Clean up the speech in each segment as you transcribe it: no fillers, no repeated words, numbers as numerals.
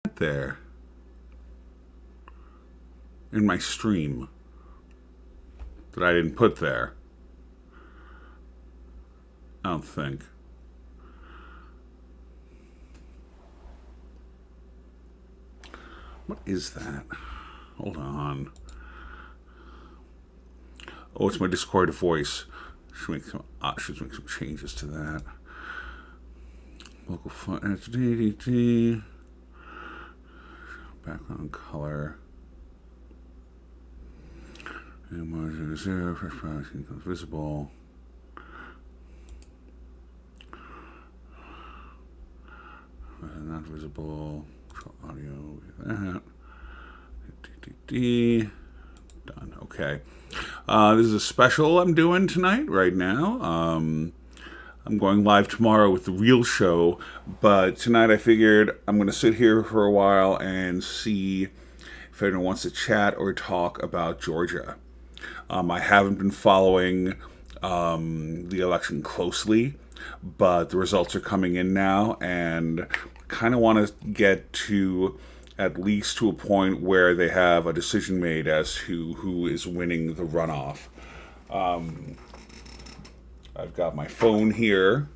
There. In my stream. That I didn't put there. I don't think. What is that? Hold on. Oh, it's my Discord voice. Should make some changes to that. Local font DDT. Background color. And margin 0. Fresh product becomes visible. Not visible. Audio. That. DDT. Done. Okay. This is a special I'm doing tonight, right now. I'm going live tomorrow with the real show, but tonight I figured I'm going to sit here for a while and see if anyone wants to chat or talk about Georgia. I haven't been following the election closely, but the results are coming in now, and kind of want to get to at least to a point where they have a decision made as to who is winning the runoff. I've got my phone here,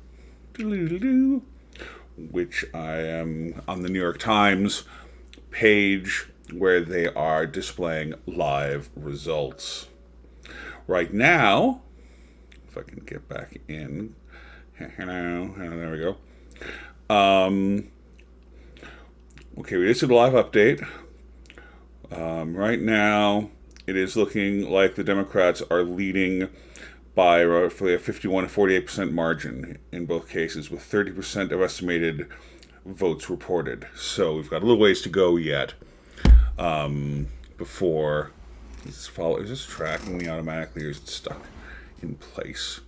which I am on the New York Times page where they are displaying live results. Right now, if I can get back in, hello, there we go. Okay, we just did a live update. Right now, it is looking like the Democrats are leading by roughly a 51 to 48% margin in both cases, with 30% of estimated votes reported. So we've got a little ways to go yet before is this tracking me automatically, or is it stuck in place?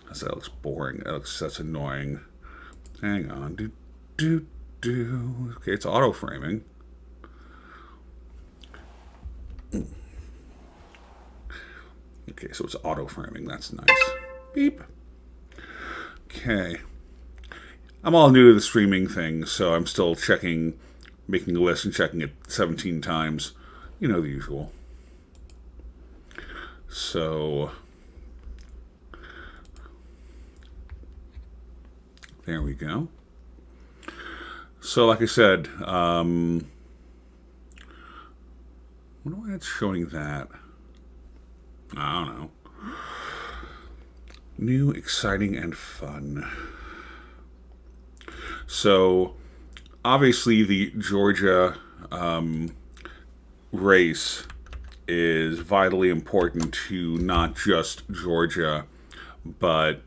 That looks boring. That's annoying. Hang on. Okay, it's auto framing. Okay, so it's auto framing. That's nice. Beep. Okay. I'm all new to the streaming thing, so I'm still checking, making a list and checking it 17 times. You know, the usual. So there we go. So like I said, I wonder why it's showing that. I don't know. New, exciting, and fun. So obviously the Georgia race is vitally important to not just Georgia, but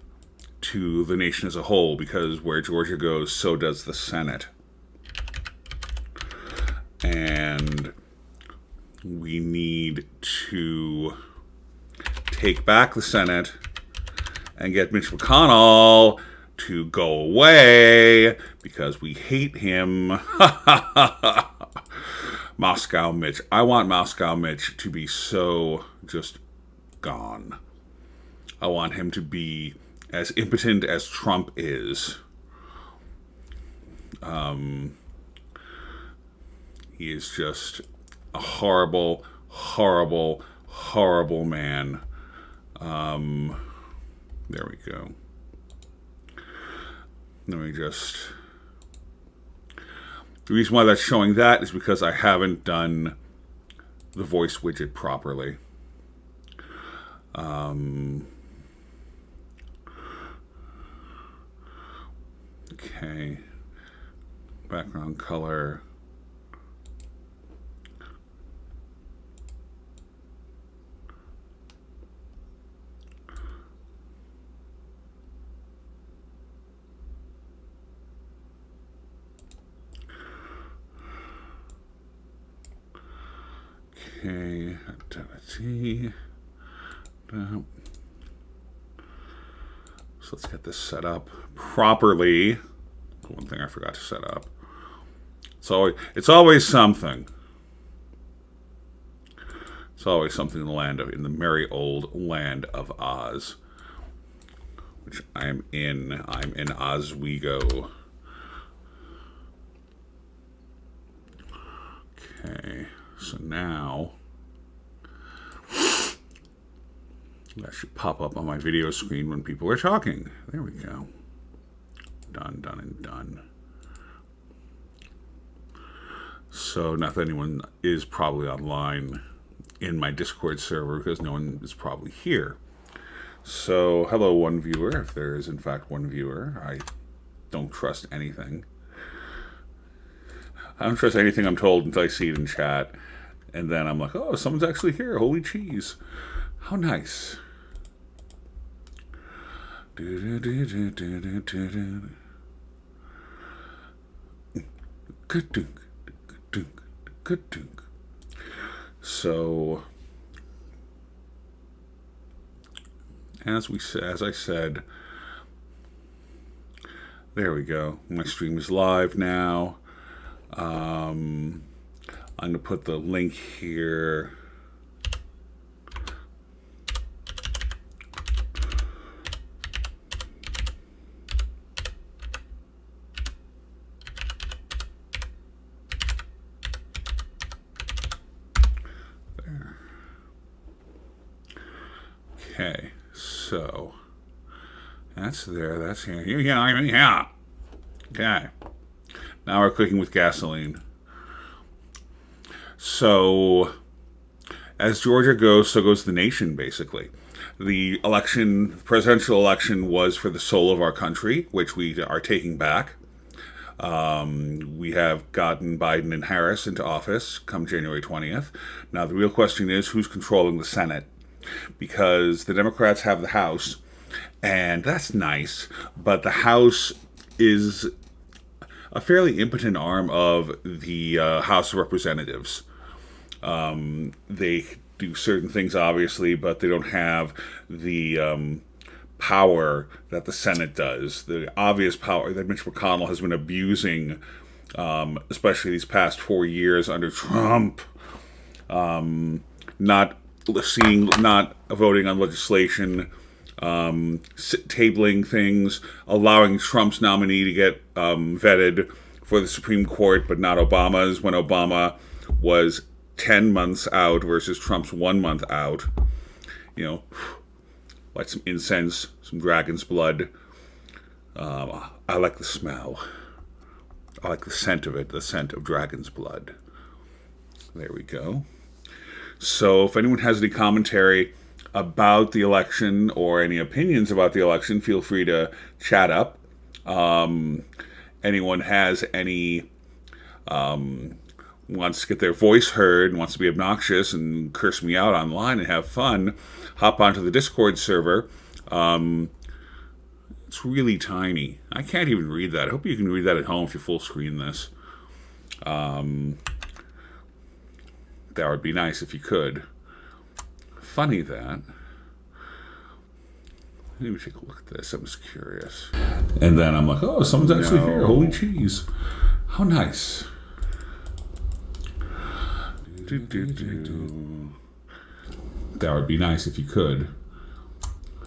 to the nation as a whole, because where Georgia goes, so does the Senate. And we need to take back the Senate and get Mitch McConnell to go away because we hate him. Moscow Mitch. I want Moscow Mitch to be so just gone. I want him to be as impotent as Trump is. He is just a horrible, horrible, horrible man. There we go. Let me just... The reason why that's showing that is because I haven't done the voice widget properly. Okay. Background color. Okay, activity. So let's get this set up properly. One thing I forgot to set up. It's always something. It's always something in the merry old land of Oz, which I'm in. I'm in Oswego. Okay, so now that should pop up on my video screen when people are talking. There we go. Done, done, and done. So not that anyone is probably online in my Discord server because no one is probably here. So hello, one viewer, if there is in fact one viewer. I don't trust anything. I don't trust anything I'm told until I see it in chat. And then I'm like, oh, someone's actually here. Holy cheese. How nice. So, as I said, there we go. My stream is live now. I'm going to put the link here. There. Okay, so that's there, that's here. Yeah. Okay. Now we're cooking with gasoline. So, as Georgia goes, so goes the nation, basically. The presidential election was for the soul of our country, which we are taking back. We have gotten Biden and Harris into office come January 20th. Now, the real question is who's controlling the Senate? Because the Democrats have the House, and that's nice, but the House is a fairly impotent arm of the House of Representatives. They do certain things, obviously, but they don't have the power that the Senate does. The obvious power that Mitch McConnell has been abusing, especially these past 4 years under Trump, not voting on legislation, tabling things, allowing Trump's nominee to get vetted for the Supreme Court, but not Obama's, when Obama was 10 months out versus Trump's 1 month out. You know, like some incense, some dragon's blood. I like the smell. I like the scent of it, the scent of dragon's blood. There we go. So if anyone has any commentary about the election or any opinions about the election, feel free to chat up. Anyone has any wants to get their voice heard and wants to be obnoxious and curse me out online and have fun, hop onto the Discord server. It's really tiny. I can't even read that. I hope you can read that at home if you full screen this. That would be nice if you could. Funny that. Let me take a look at this. I'm just curious. And then I'm like, oh, someone's actually here. Holy cheese. How nice. That would be nice if you could.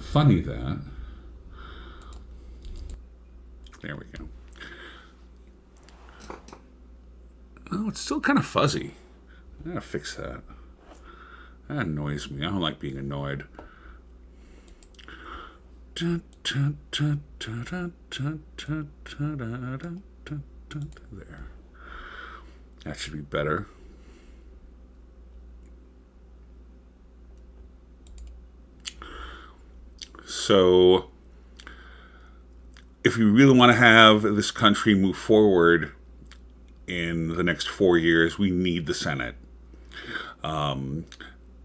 Funny that. There we go. Oh, it's still kind of fuzzy. I gotta fix that. That annoys me. I don't like being annoyed. There. That should be better. So, if we really want to have this country move forward in the next 4 years, we need the Senate.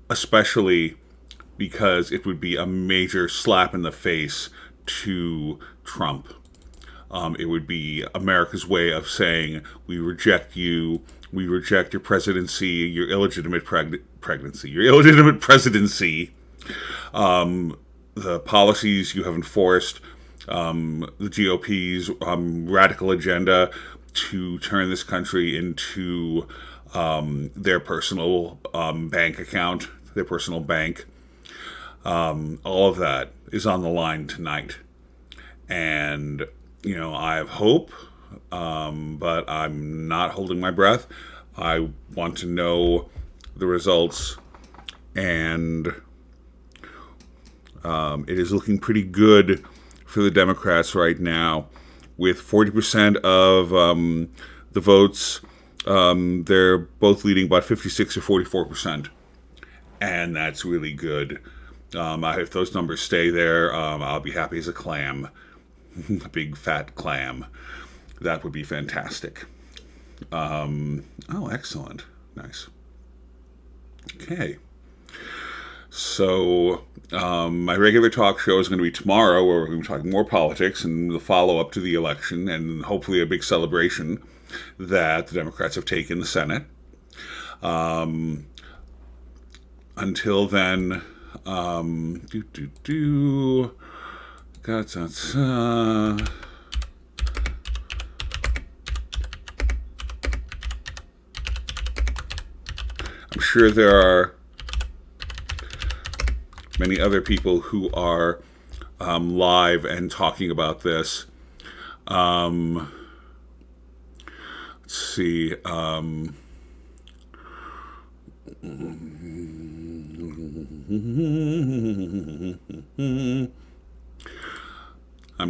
Especially because it would be a major slap in the face to Trump. It would be America's way of saying, we reject you, we reject your presidency, your illegitimate pregnancy, your illegitimate presidency, the policies you have enforced, the GOP's radical agenda to turn this country into their personal bank account, their personal bank. All of that is on the line tonight. And, you know, I have hope, but I'm not holding my breath. I want to know the results, and it is looking pretty good for the Democrats right now, with 40% of the votes. They're both leading about 56 or 44%, and that's really good. If those numbers stay there, I'll be happy as a clam, a big fat clam. That would be fantastic. Oh, excellent. Nice. Okay. So, my regular talk show is going to be tomorrow, where we're going to be talking more politics and the follow-up to the election, and hopefully a big celebration that the Democrats have taken the Senate. Until then, I'm sure there are many other people who are live and talking about this. Let's see. I'm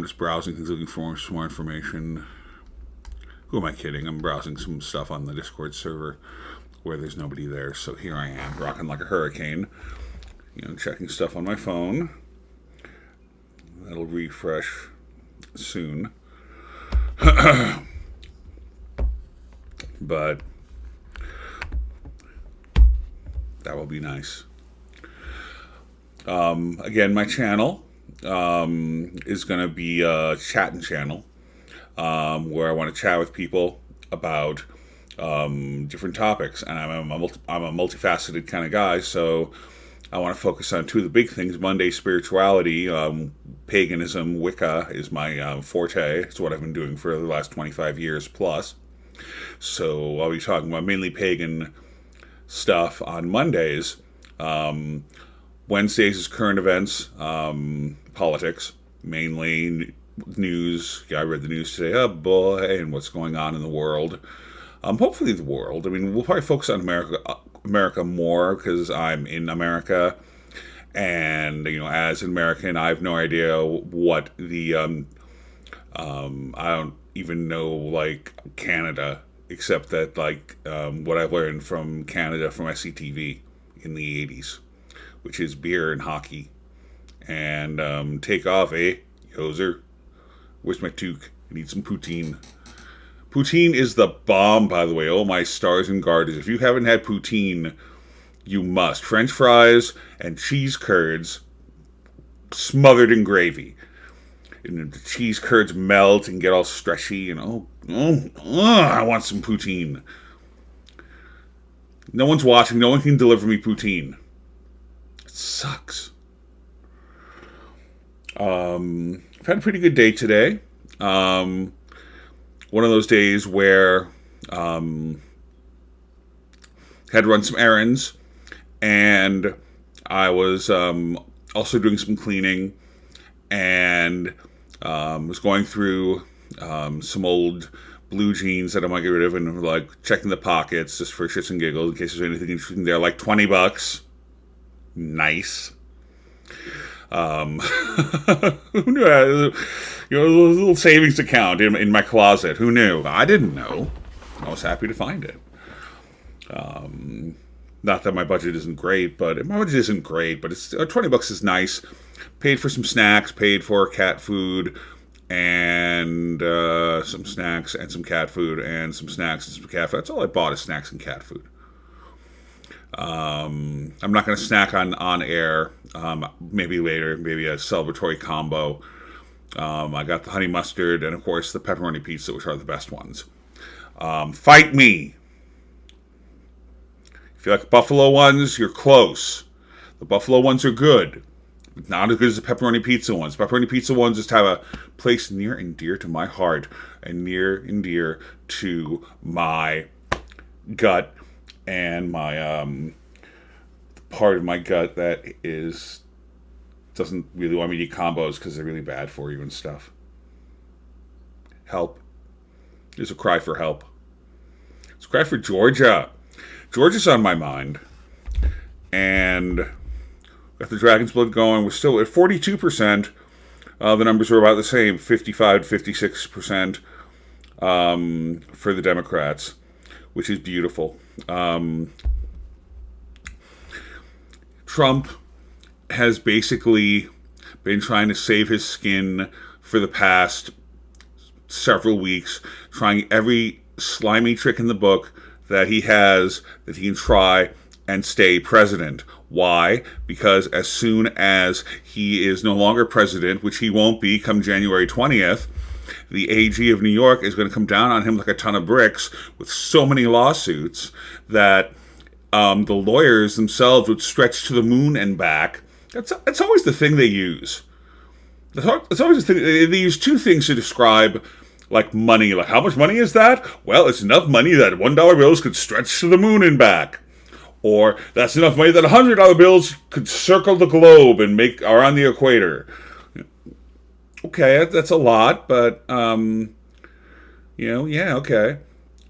just browsing things, looking for some more information. Who am I kidding? I'm browsing some stuff on the Discord server where there's nobody there. So here I am, rocking like a hurricane. Checking stuff on my phone. That'll refresh soon. But that will be nice. Again, my channel is going to be a chatting channel where I want to chat with people about different topics. And I'm a multifaceted kind of guy, so I want to focus on two of the big things. Monday, spirituality, paganism, Wicca is my forte. It's what I've been doing for the last 25 years plus. So I'll be talking about mainly pagan stuff on Mondays. Wednesdays is current events, politics, mainly news. Yeah, I read the news today. Oh boy, and what's going on in the world. Hopefully the world. I mean, we'll probably focus on America more because I'm in America, and as an American, I have no idea what the I don't even know like Canada, except that what I've learned from Canada from SCTV in the 80s, which is beer and hockey, and take off, yoser. Where's my toque? I need some poutine. Poutine is the bomb, by the way. Oh, my stars and garters. If you haven't had poutine, you must. French fries and cheese curds smothered in gravy. And the cheese curds melt and get all stretchy. And I want some poutine. No one's watching. No one can deliver me poutine. It sucks. I've had a pretty good day today. One of those days where had to run some errands, and I was also doing some cleaning, and was going through some old blue jeans that I might get rid of, and checking the pockets just for shits and giggles in case there's anything interesting there, like $20. Nice. Who knew? A little savings account in my closet. Who knew? I didn't know. I was happy to find it. Not that my budget isn't great, but it's $20 is nice. Paid for some snacks, paid for cat food, and some snacks and some cat food, and some snacks and some cat food. That's all I bought is snacks and cat food. I'm not going to snack on air. Maybe later, maybe a celebratory combo. I got the honey mustard and, of course, the pepperoni pizza, which are the best ones. Fight me. If you like buffalo ones, you're close. The buffalo ones are good. Not as good as the pepperoni pizza ones. Pepperoni pizza ones just have a place near and dear to my heart and near and dear to my gut and my part of my gut that doesn't really want me to eat combos because they're really bad for you and stuff. Help. There's a cry for help. Subscribe for Georgia. Georgia's on my mind. And got the Dragon's Blood going. We're still at 42%. The numbers were about the same, 55 to 56% for the Democrats, which is beautiful. Trump has basically been trying to save his skin for the past several weeks, trying every slimy trick in the book that he has that he can try and stay president. Why? Because as soon as he is no longer president, which he won't be come January 20th, the AG of New York is going to come down on him like a ton of bricks with so many lawsuits that the lawyers themselves would stretch to the moon and back. That's always the thing they use. That's always the thing. They use two things to describe like money. Like, how much money is that? Well, it's enough money that $1 bills could stretch to the moon and back. Or that's enough money that $100 bills could circle the globe and are on the equator. Okay, that's a lot, but yeah, okay.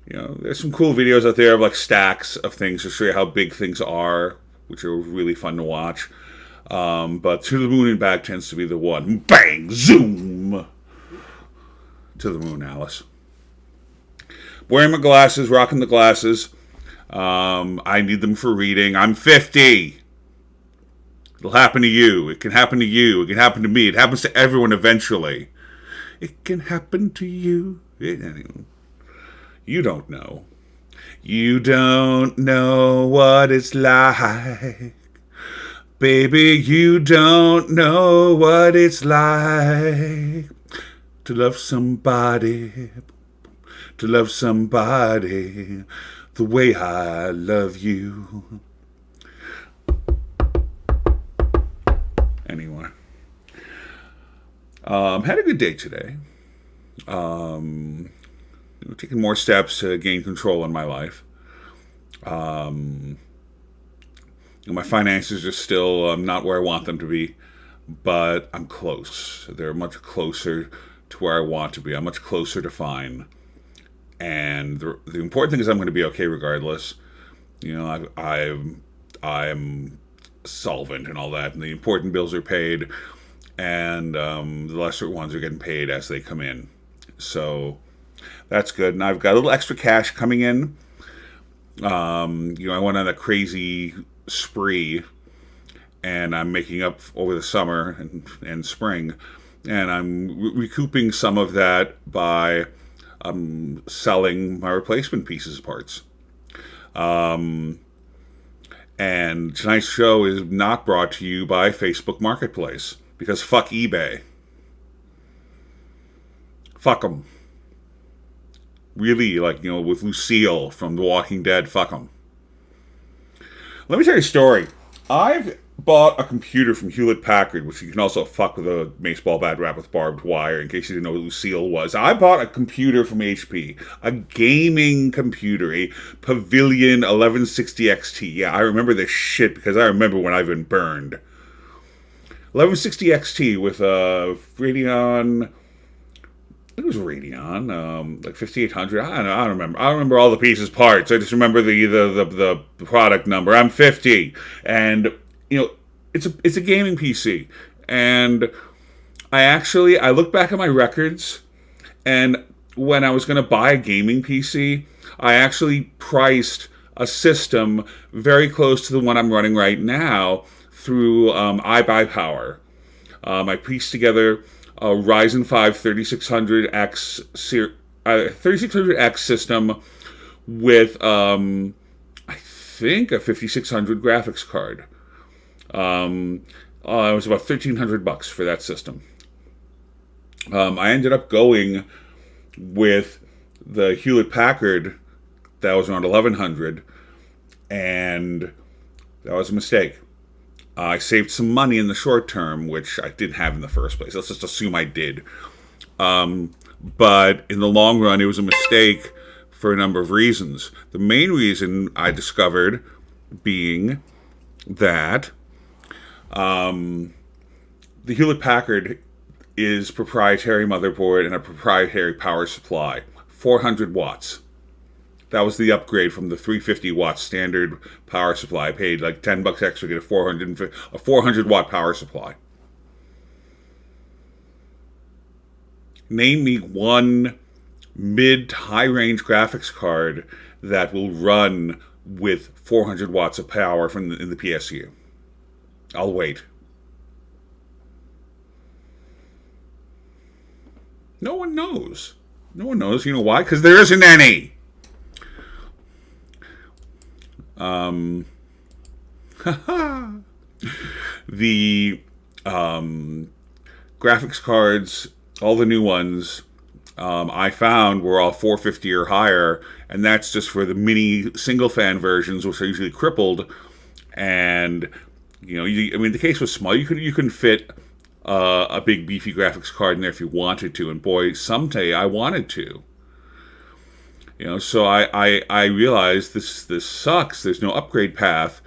There's some cool videos out there of like stacks of things to show you how big things are, which are really fun to watch. But to the moon and back tends to be the one. Bang, zoom to the moon, Alice. Wearing my glasses, rocking the glasses. I need them for reading. I'm 50. It'll happen to you. It can happen to you. It can happen to me. It happens to everyone eventually. It can happen to you. You don't know. You don't know what it's like. Baby, you don't know what it's like to love somebody. To love somebody the way I love you. Anyway. Had a good day today. Taking more steps to gain control in my life. My finances are still not where I want them to be, but I'm close. They're much closer to where I want to be. I'm much closer to fine. And the important thing is I'm going to be okay regardless. I'm solvent and all that, and the important bills are paid, and the lesser ones are getting paid as they come in. So that's good. And I've got a little extra cash coming in. I went on a crazy spree, and I'm making up over the summer and spring, and I'm recouping some of that by selling my replacement pieces parts. And tonight's show is not brought to you by Facebook Marketplace, because fuck eBay. Fuck them. Really, with Lucille from The Walking Dead, fuck them. Let me tell you a story. I've bought a computer from Hewlett-Packard, which you can also fuck with a baseball bat wrapped with barbed wire, in case you didn't know what Lucille was. I bought a computer from HP, a gaming computer, a Pavilion 1160 XT. Yeah, I remember this shit because I remember when I've been burned. 1160 XT with a Radeon... It was Radeon, like 5800. I don't remember. I don't remember all the pieces, parts. I just remember the product number. I'm 50, and it's a gaming PC. And I look back at my records, and when I was going to buy a gaming PC, I actually priced a system very close to the one I'm running right now through iBuyPower. I pieced together a Ryzen 5 3600X system with I think a 5600 graphics card. It was about $1,300 for that system. I ended up going with the Hewlett-Packard that was around $1,100, and that was a mistake. I saved some money in the short term, which I didn't have in the first place. Let's just assume I did. But in the long run, it was a mistake for a number of reasons. The main reason I discovered being that the Hewlett-Packard is proprietary motherboard and a proprietary power supply. 400 watts. That was the upgrade from the 350 watt standard power supply. I paid like $10 extra to get a 400 watt power supply. Name me one mid to high range graphics card that will run with 400 watts of power in the PSU. I'll wait. No one knows. No one knows. You know why? Because there isn't any. The graphics cards, all the new ones, I found were all 450 or higher, and that's just for the mini single fan versions, which are usually crippled. And the case was small. You couldn't fit a big beefy graphics card in there if you wanted to, and boy, someday I wanted to. So I realized this sucks. There's no upgrade path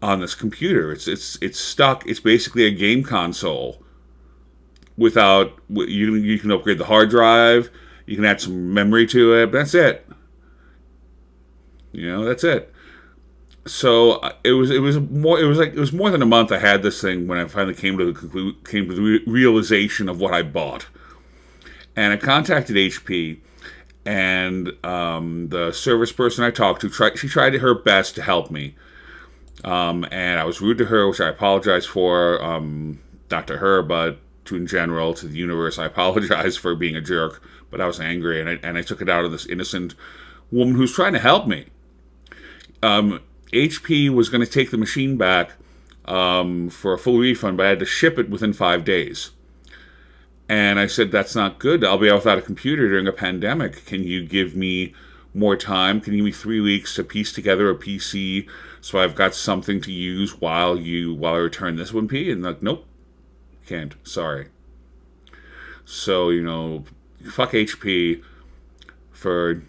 on this computer. It's stuck. It's basically a game console. Without you can upgrade the hard drive, you can add some memory to it, but that's it. That's it. So it was more than a month I had this thing when I finally came to the realization of what I bought, and I contacted HP, and the service person I talked to tried her best to help me, and I was rude to her, which I apologize for, not to her, but in general, to the universe. I apologize for being a jerk, but I was angry, and I took it out of this innocent woman who's trying to help me. HP was going to take the machine back for a full refund, but I had to ship it within 5 days. And I said, that's not good. I'll be without a computer during a pandemic. Can you give me more time? Can you give me 3 weeks to piece together a PC so I've got something to use while I return this one? And like, nope. Can't. Sorry. So, fuck HP for...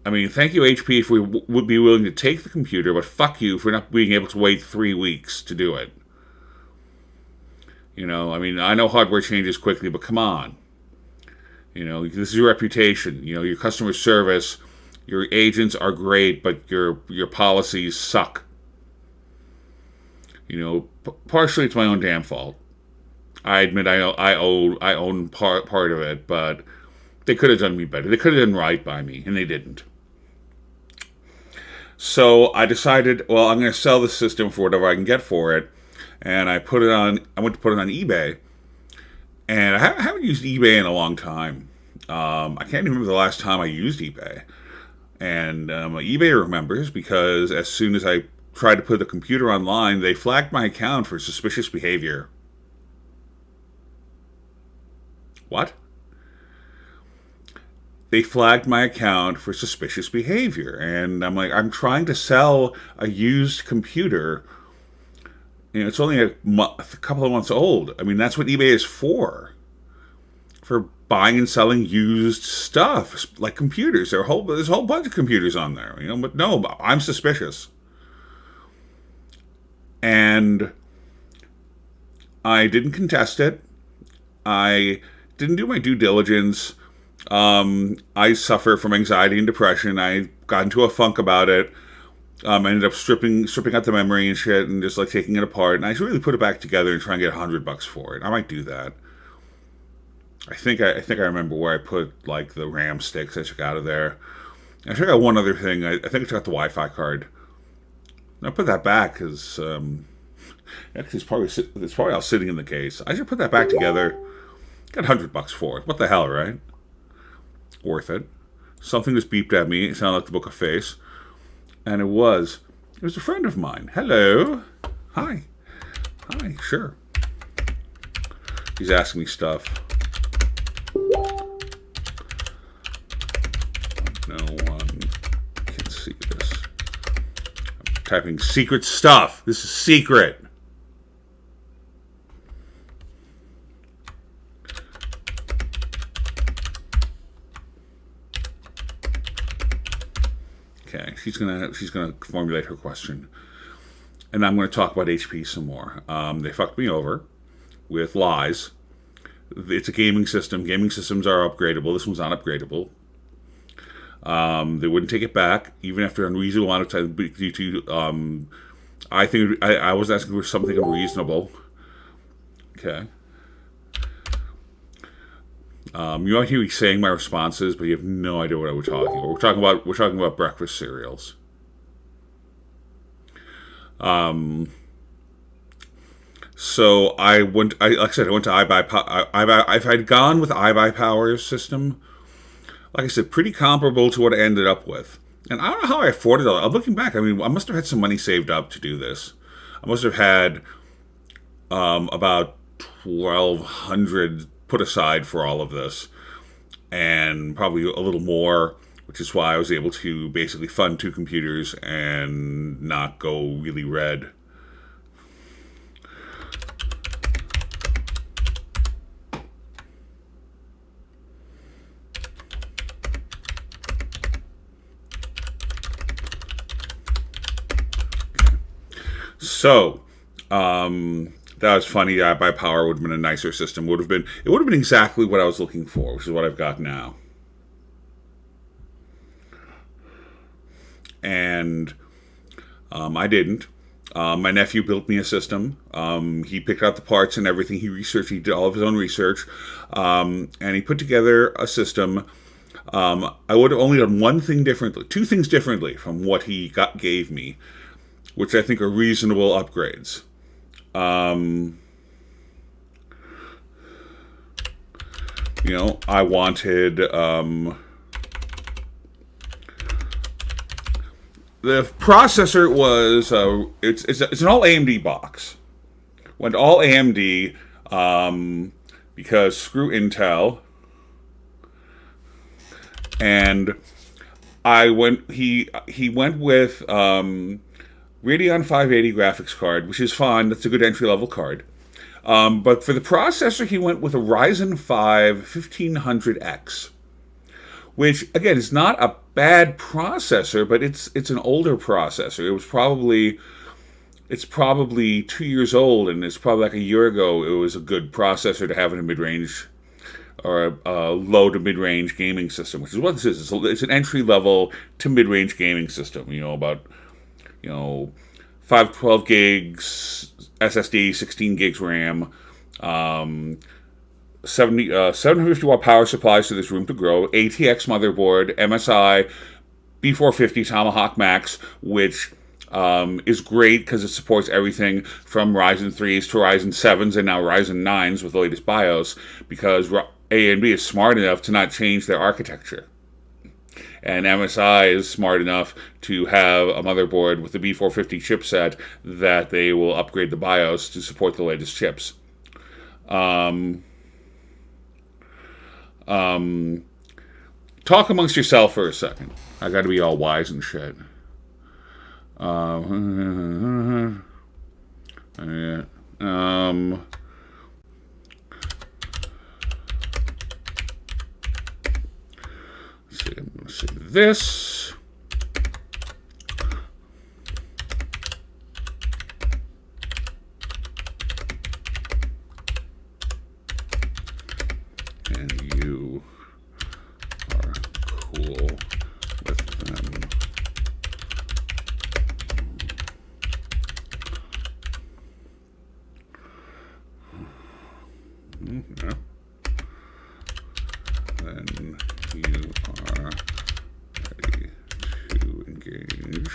thank you, HP, if we would be willing to take the computer, but fuck you for not being able to wait 3 weeks to do it. I know hardware changes quickly, but come on. This is your reputation. Your customer service, your agents are great, but your policies suck. Partially it's my own damn fault. I admit I own part of it, but they could have done me better. They could have done right by me, and they didn't. So I decided, well, I'm going to sell the system for whatever I can get for it, and I went to put it on eBay, and I haven't used eBay in a long time. I can't even remember the last time I used eBay, and eBay remembers, because as soon as I tried to put the computer online, they flagged my account for suspicious behavior. What? They flagged my account for suspicious behavior. And I'm like, I'm trying to sell a used computer. It's only a couple of months old. That's what eBay is for buying and selling used stuff, like computers. There's a whole bunch of computers on there, but no, I'm suspicious. And I didn't contest it. I didn't do my due diligence. I suffer from anxiety and depression. I got into a funk about it. I ended up stripping out the memory and shit, and just like taking it apart. And I should really put it back together and try and get $100 for it. I might do that. I think I remember where I put like the RAM sticks I took out of there. I took out one other thing. I think I took out the Wi-Fi card. And I put that back because actually it's probably all sitting in the case. I should put that back together. Got $100 for it. What the hell, right? Worth it. Something just beeped at me. It sounded like the Book of Face. And it was a friend of mine. Hello. Hi. Hi, sure. He's asking me stuff. No one can see this. I'm typing secret stuff. This is secret. Okay, she's gonna formulate her question, and I'm gonna talk about HP some more. They fucked me over with lies. It's a gaming system. Gaming systems are upgradable. This one's not upgradable. They wouldn't take it back, even after an unreasonable amount of time. Due to, I think I was asking for something unreasonable. Okay. You might hear me saying my responses, but you have no idea what we're talking about. We're talking about breakfast cereals. So I went. Like I said, I went to iBuy. If I'd gone with iBuyPower's system, like I said, pretty comparable to what I ended up with. And I don't know how I afforded it. I'm looking back. I mean, I must have had some money saved up to do this. I must have had about 1,200 put aside for all of this, and probably a little more, which is why I was able to basically fund 2 computers and not go really red. So, that was funny. iBuyPower would have been a nicer system. It would have been exactly what I was looking for, which is what I've got now. And I didn't. My nephew built me a system. He picked out the parts and everything. He researched. He did all of his own research, and he put together a system. I would have only done one thing differently, 2 things differently from what he gave me, which I think are reasonable upgrades. I wanted the processor was it's an all AMD box. Went all AMD because screw Intel, and he went with Radeon 580 graphics card, which is fine. That's a good entry-level card. But for the processor, he went with a Ryzen 5 1500X, which, again, is not a bad processor, but it's an older processor. It's probably 2 years old, and it's probably like a year ago it was a good processor to have in a mid-range or a low to mid-range gaming system, which is what this is. It's an entry-level to mid-range gaming system, about 512 gigs SSD, 16 gigs RAM, 750 watt power supplies, so there's room to grow, ATX motherboard, MSI B450 Tomahawk Max, which is great because it supports everything from Ryzen 3s to Ryzen 7s and now Ryzen 9s with the latest BIOS, because AMD is smart enough to not change their architecture. And MSI is smart enough to have a motherboard with the B450 chipset that they will upgrade the BIOS to support the latest chips. Talk amongst yourself for a second. I got to be all wise and shit. I'm going to say this. And you are cool with them. Yeah. Then you are ready to engage.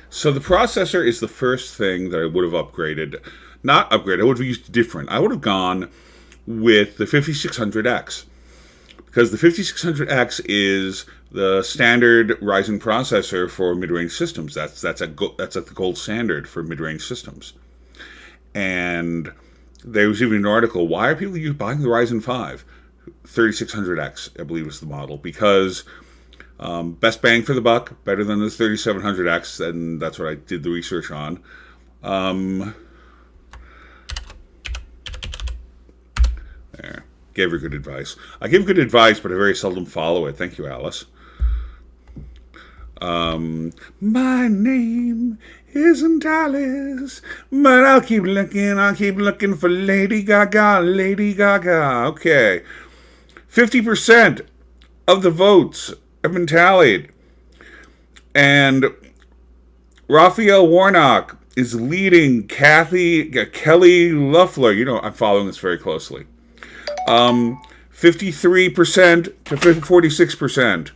So the processor is the first thing that I would have upgraded. Not upgraded, I would have used different. I would have gone with the 5600X. Because the 5600X is the standard Ryzen processor for mid-range systems. That's the gold standard for mid-range systems. And there was even an article, why are people buying the Ryzen 5? 3600X, I believe, is the model. Because best bang for the buck, better than the 3700X, and that's what I did the research on. There. Gave her good advice. I give good advice, but I very seldom follow it. Thank you, Alice. My name isn't Alice, but I'll keep looking for Lady Gaga, Lady Gaga. Okay. 50% of the votes have been tallied. And Raphael Warnock is leading Kelly Loeffler. You know, I'm following this very closely. 53% to 46%.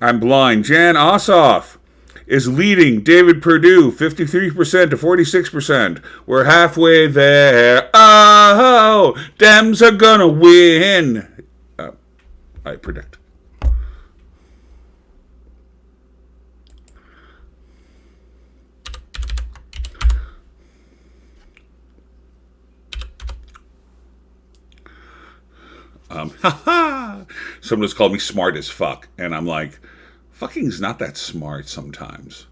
I'm blind. Jan Ossoff is leading David Perdue, 53% to 46%. We're halfway there. Oh, Dems are gonna win. I predict. Someone has called me smart as fuck, and I'm like, fucking's not that smart sometimes.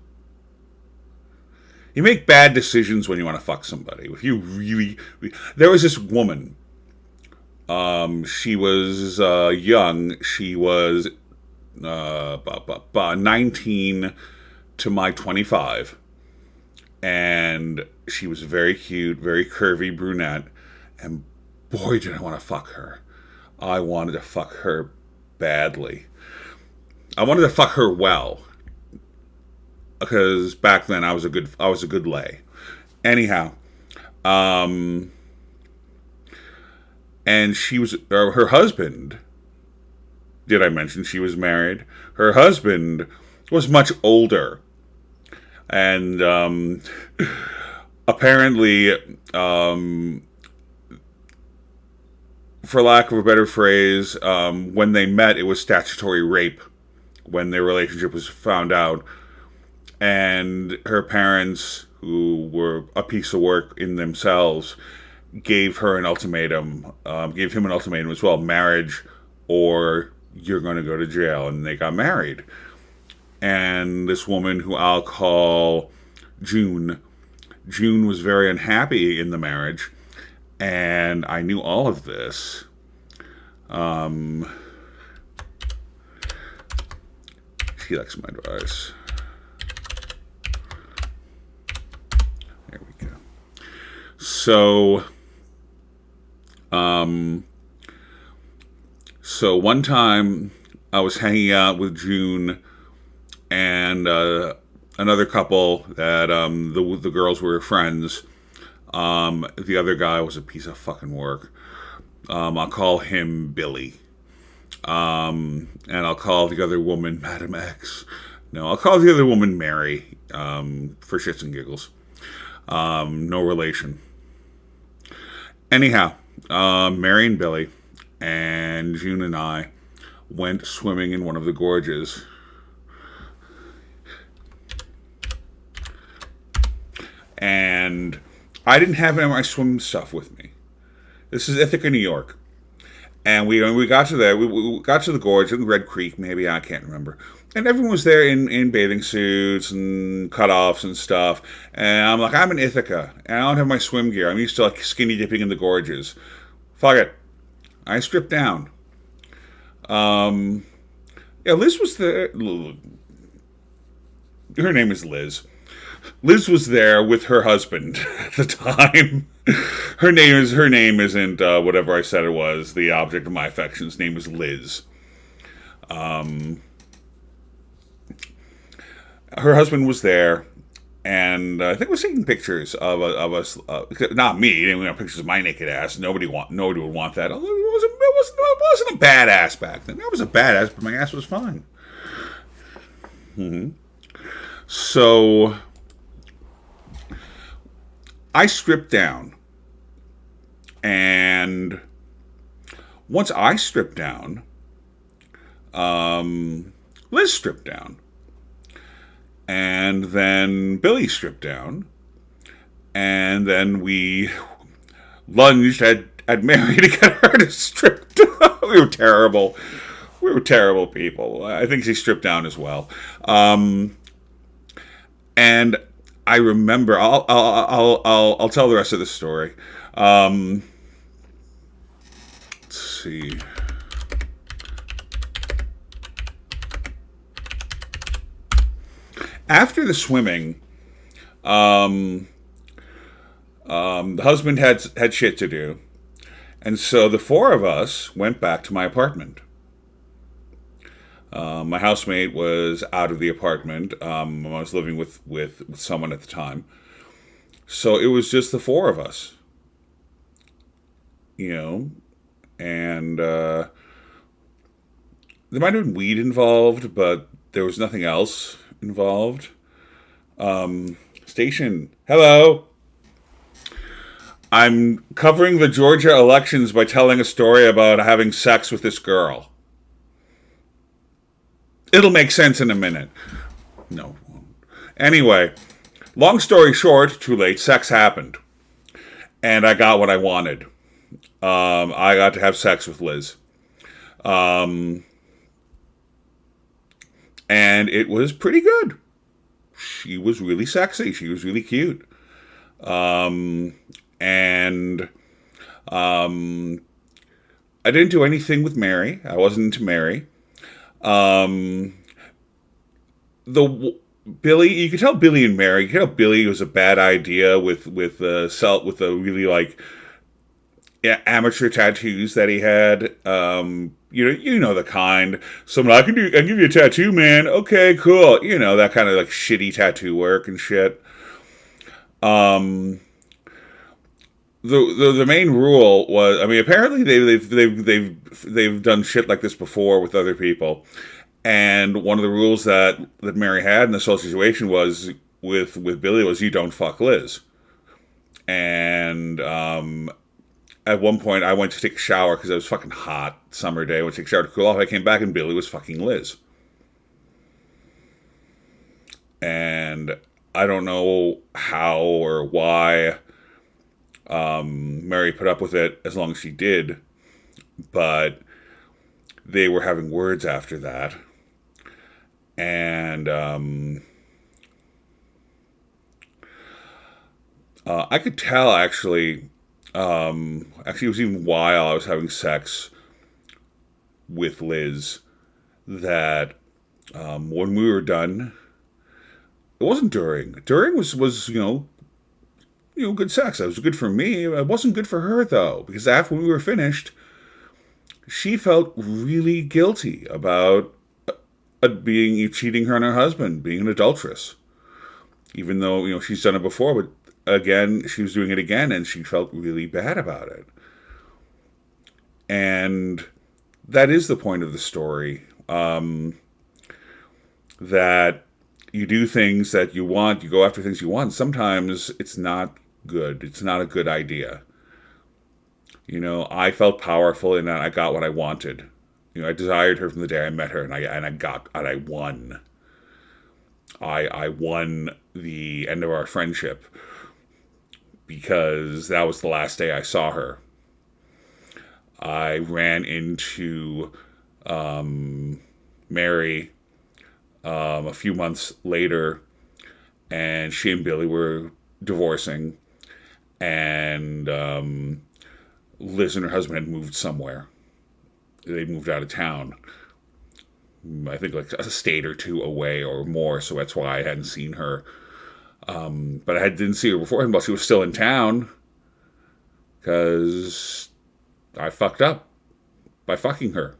You make bad decisions when you want to fuck somebody. If you really, there was this woman. She was young. She was 19 to my 25, and she was very cute, very curvy brunette, and boy, did I want to fuck her. I wanted to fuck her badly. I wanted to fuck her well, because back then I was a good lay. Anyhow, and she was her husband. Did I mention she was married? Her husband was much older, and apparently, for lack of a better phrase, when they met, it was statutory rape when their relationship was found out. And her parents, who were a piece of work in themselves, gave him an ultimatum as well: marriage or you're going to go to jail. And they got married. And this woman, who I'll call June was very unhappy in the marriage. And I knew all of this. She likes my advice. There we go. So one time I was hanging out with June and another couple that the girls were friends. The other guy was a piece of fucking work. I'll call him Billy. And I'll call the other woman Madam X. No, I'll call the other woman Mary, for shits and giggles. No relation. Anyhow, Mary and Billy and June and I went swimming in one of the gorges. And I didn't have any of my swim stuff with me. This is Ithaca, New York. And we got to there. We got to the gorge in Red Creek, maybe, I can't remember. And everyone was there in bathing suits and cutoffs and stuff. And I'm like, I'm in Ithaca, and I don't have my swim gear. I'm used to like skinny dipping in the gorges. Fuck it. I stripped down. Liz was there. Her name is Liz. Liz was there with her husband at the time. Her name isn't whatever I said it was. The object of my affection's name is Liz. Her husband was there, and I think was taking pictures of us. Not me. He didn't have pictures of my naked ass. Nobody would want that. Although it wasn't a badass back then. I was a badass, but my ass was fine. So I stripped down, and once I stripped down, Liz stripped down, and then Billy stripped down, and then we lunged at Mary to get her to strip down. We were terrible. We were terrible people. I think she stripped down as well. And I remember, I'll tell the rest of the story. Let's see. After the swimming, the husband had shit to do, and so the four of us went back to my apartment. My housemate was out of the apartment. I was living with someone at the time, so it was just the four of us. You know, and there might have been weed involved, but there was nothing else involved. Station, hello. I'm covering the Georgia elections by telling a story about having sex with this girl. It'll make sense in a minute. No. Anyway, long story short, too late, sex happened. And I got what I wanted. I got to have sex with Liz. And it was pretty good. She was really sexy. She was really cute. And I didn't do anything with Mary. I wasn't into Mary. The Billy, you could tell Billy and Mary. You could tell Billy was a bad idea with a really like amateur tattoos that he had. You know the kind. Someone I can give you a tattoo, man. Okay, cool. You know that kind of like shitty tattoo work and shit. The main rule was, I mean, apparently they've done shit like this before with other people, and one of the rules that Mary had in this whole situation was with Billy was you don't fuck Liz. And at one point I went to take a shower because it was fucking hot summer day. I went to take a shower to cool off. I came back and Billy was fucking Liz, and I don't know how or why Mary put up with it as long as she did, but they were having words after that, and I could tell actually it was even while I was having sex with Liz that when we were done, it wasn't during. During was good sex. It was good for me. It wasn't good for her, though, because after we were finished, she felt really guilty about cheating her on her husband, being an adulteress. Even though, she's done it before, but again, she was doing it again, and she felt really bad about it. And that is the point of the story, that you do things that you want, you go after things you want. Sometimes it's not good. It's not a good idea. I felt powerful in that I got what I wanted. I desired her from the day I met her, and I won. I won the end of our friendship because that was the last day I saw her. I ran into Mary a few months later, and she and Billy were divorcing, and Liz and her husband had moved somewhere. They moved out of town, I think like a state or two away or more, so that's why I hadn't seen her. But I didn't see her before, while she was still in town, because I fucked up by fucking her.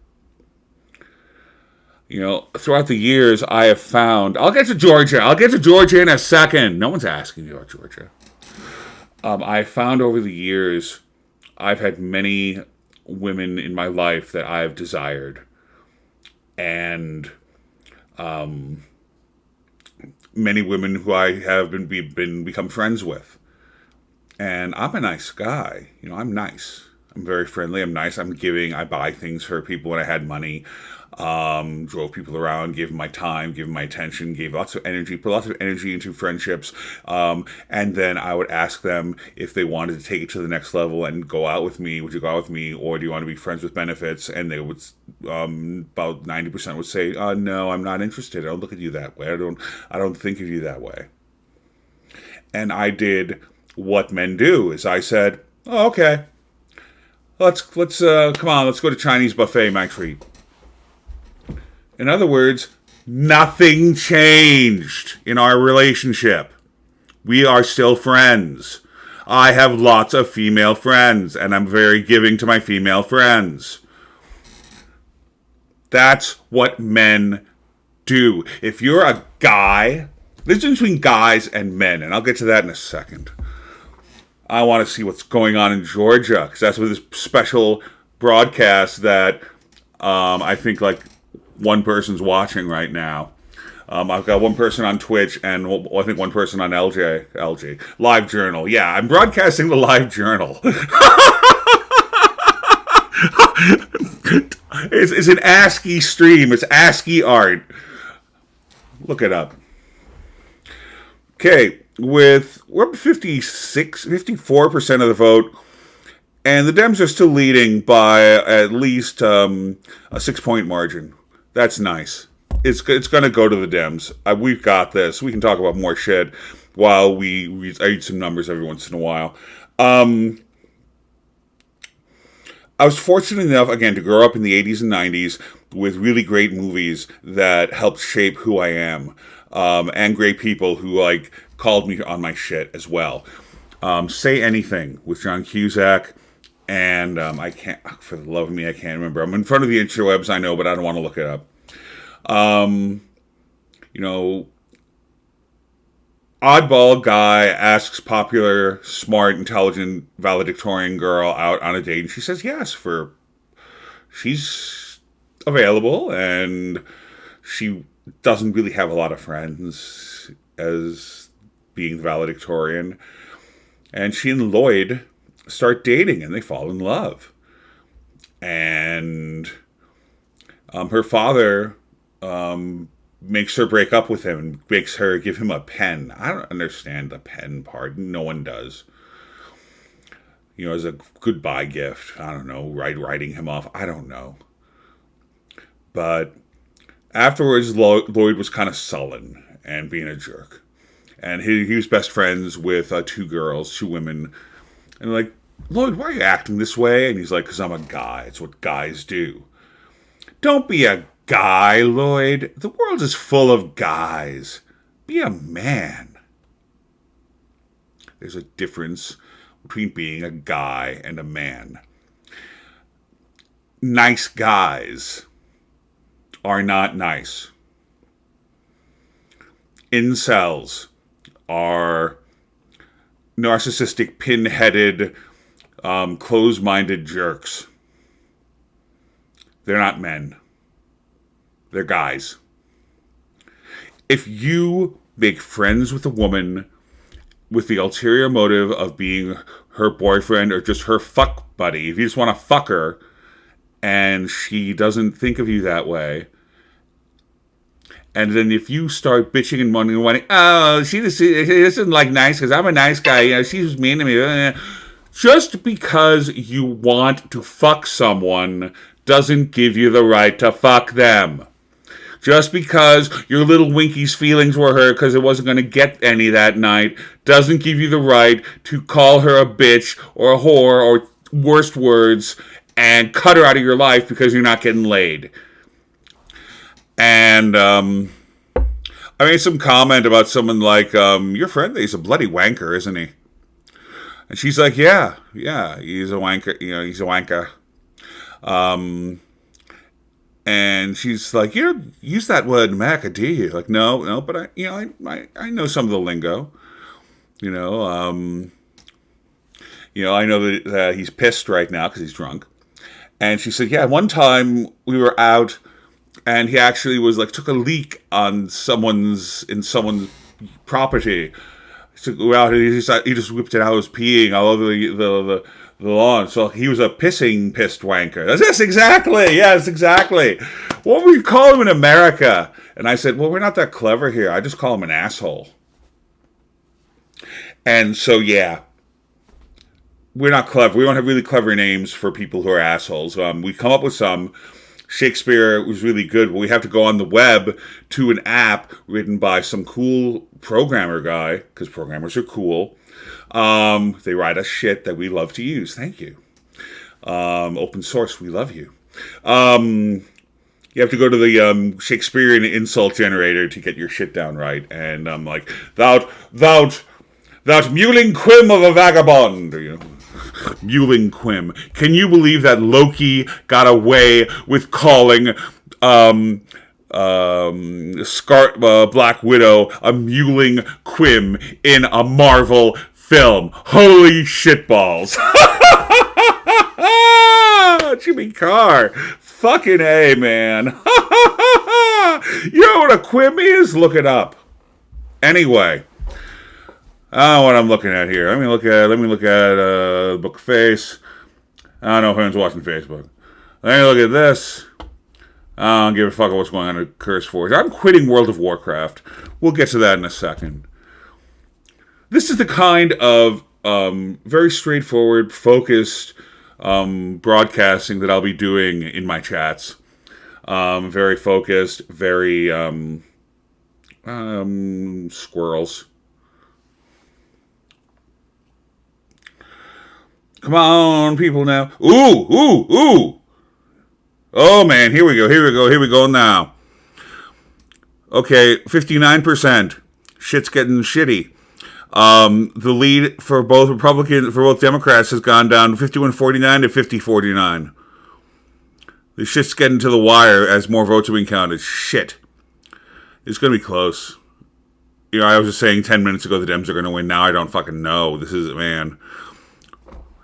Throughout the years, I have found... I'll get to Georgia in a second. No one's asking me about Georgia. I found over the years, I've had many women in my life that I've desired. And many women who I have become friends with. And I'm a nice guy. I'm nice. I'm very friendly. I'm nice. I'm giving. I buy things for people when I had money. Drove people around, gave them my time, gave them my attention, gave lots of energy, put lots of energy into friendships. And then I would ask them if they wanted to take it to the next level and go out with me. Would you go out with me, or do you want to be friends with benefits? And they would, about 90% would say, no, I'm not interested. I don't look at you that way. I don't think of you that way. And I did what men do, is I said, oh, okay. Let's come on, let's go to Chinese buffet, my treat. In other words, Nothing changed in our relationship. We are still friends. I have lots of female friends, and I'm very giving to my female friends. That's what men do. If you're a guy, there's a difference between guys and men, and I'll get to that in a second. I want to see what's going on in Georgia, because that's with this special broadcast that I think like one person's watching right now. I've got one person on Twitch and I think one person on LG Live Journal. Yeah, I'm broadcasting the Live Journal. It's an ASCII stream. It's ASCII art. Look it up. Okay, we're up 54% of the vote, and the Dems are still leading by at least a 6-point margin. That's nice. It's going to go to the Dems. We've got this. We can talk about more shit while I read some numbers every once in a while. I was fortunate enough, again, to grow up in the 80s and 90s with really great movies that helped shape who I am, and great people who, like, called me on my shit as well. Say Anything with John Cusack, and I can't, for the love of me, I can't remember. I'm in front of the interwebs, I know, but I don't want to look it up. Oddball guy asks popular, smart, intelligent, valedictorian girl out on a date, and she says yes. She's available, and she doesn't really have a lot of friends as being the valedictorian. And she and Lloyd start dating, and they fall in love. And her father makes her break up with him and makes her give him a pen. I don't understand the pen part. No one does. As a goodbye gift. I don't know, writing him off. I don't know. But afterwards, Lloyd was kind of sullen and being a jerk. And he was best friends with two women. And like, Lloyd, why are you acting this way? And he's like, because I'm a guy. It's what guys do. Don't be a guy, Lloyd. The world is full of guys. Be a man. There's a difference between being a guy and a man. Nice guys are not nice. Incels are narcissistic, pin-headed, close-minded jerks. They're not men. They're guys. If you make friends with a woman with the ulterior motive of being her boyfriend or just her fuck buddy, if you just want to fuck her and she doesn't think of you that way, and then if you start bitching and moaning, oh, she isn't like nice because I'm a nice guy, she's mean to me. Just because you want to fuck someone doesn't give you the right to fuck them. Just because your little Winky's feelings were hurt because it wasn't going to get any that night doesn't give you the right to call her a bitch or a whore or worst words and cut her out of your life because you're not getting laid. And I made some comment about someone like, your friend, he's a bloody wanker, isn't he? And she's like, yeah, he's a wanker, he's a wanker. And she's like, you don't use that word in America, do you? Like, no, but I know some of the lingo. I know that he's pissed right now because he's drunk. And she said, yeah, one time we were out and he actually was like, took a leak on someone's property. So go out and he just whipped it out, was peeing all over the lawn. So he was a pissed wanker. Yes, exactly. Yes, exactly. What would we call him in America? And I said, well, we're not that clever here. I just call him an asshole. And so, yeah, we're not clever. We don't have really clever names for people who are assholes. We come up with some. Shakespeare was really good, but we have to go on the web to an app written by some cool programmer guy, because programmers are cool. They write us shit that we love to use. Thank you. Open source, we love you. You have to go to the Shakespearean insult generator to get your shit down right. And I'm like, thou mewling quim of a vagabond. Mewling quim. Can you believe that Loki got away with calling Black Widow a mewling quim in a Marvel film? Holy shitballs. Jimmy Carr. Fucking A, man. You know what a quim is? Look it up. Anyway. I don't know what I'm looking at here. Let me look at Book Face. I don't know if anyone's watching Facebook. Let me look at this. I don't give a fuck what's going on at Curse Forge. I'm quitting World of Warcraft. We'll get to that in a second. This is the kind of very straightforward, focused broadcasting that I'll be doing in my chats. Very focused, very squirrels. Come on, people now. Ooh. Oh, man, here we go now. Okay, 59%. Shit's getting shitty. The lead for both Democrats has gone down 51-49 to 50-49. The shit's getting to the wire as more votes are being counted. Shit. It's going to be close. I was just saying 10 minutes ago the Dems are going to win. Now I don't fucking know. This is, man.